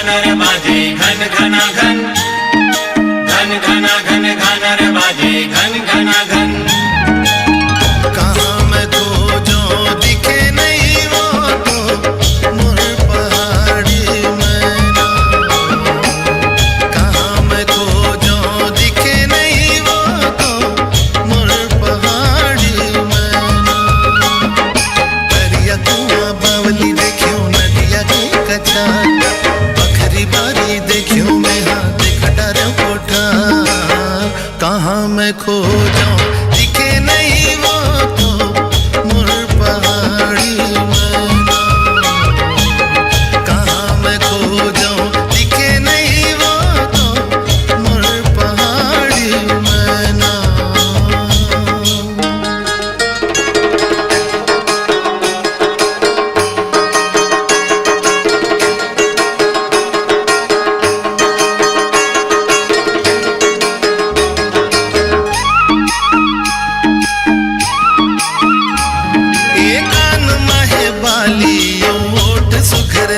रे बाजे घन घना घन, घन घना घन घन रे बाजे घन घना घन। कहाँ मैं खोजूं दिखे नहीं वो तो मोर पहाड़ी मैना। कहाँ मैं खोजूं दिखे नहीं वो तो मोर पहाड़ी मैना। दरिया कुआं बावली देखियो नदिया की कछार, बखरी बारी देखियो मैं हाथ खटर कोठार। कहाँ मैं खोजूं दिखे नहीं वो तो मोर पहाड़ी मैना। कहाँ मैं खोजूं दिखे नहीं वो तो मोर पहाड़ी मैना।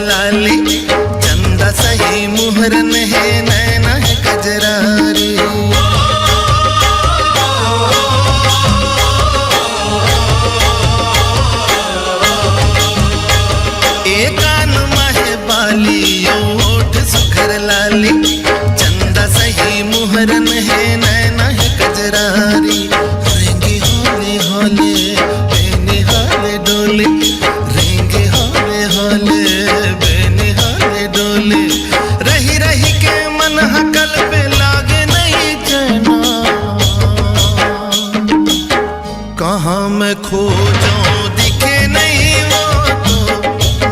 लाली चंदा सही मुहरन है नैना है कजरारी। एक कान माहे बाली ओठ सुखर लाली चंदा सही मुहरन है नैना है कजरारी। रेंगे होले होले बेने होले डोले, रेंगे होले होले डोले। रही रही के मन हकल पे लागे नहीं चैना। कहाँ मैं खोजूं दिखे नहीं वो तो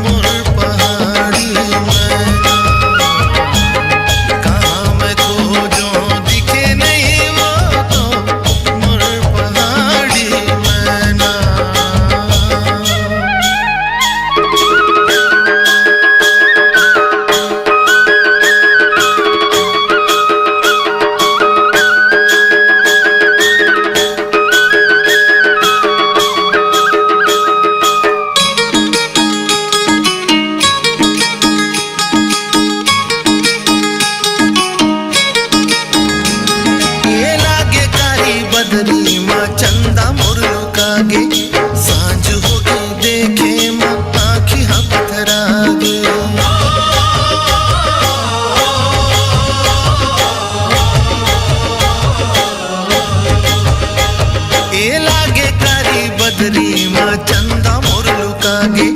मोर पहाड़ी मैना। कहाँ मैं खोजूं दिखे नहीं वो तो मोर पहाड़ी मैना। बदरी माँ चंदा मोर लुकागे, सांझ हो गई देखे माँ आँखी हाँ पथरागे। ए लागे कारी बदरी माँ चंदा मोर लुकागे,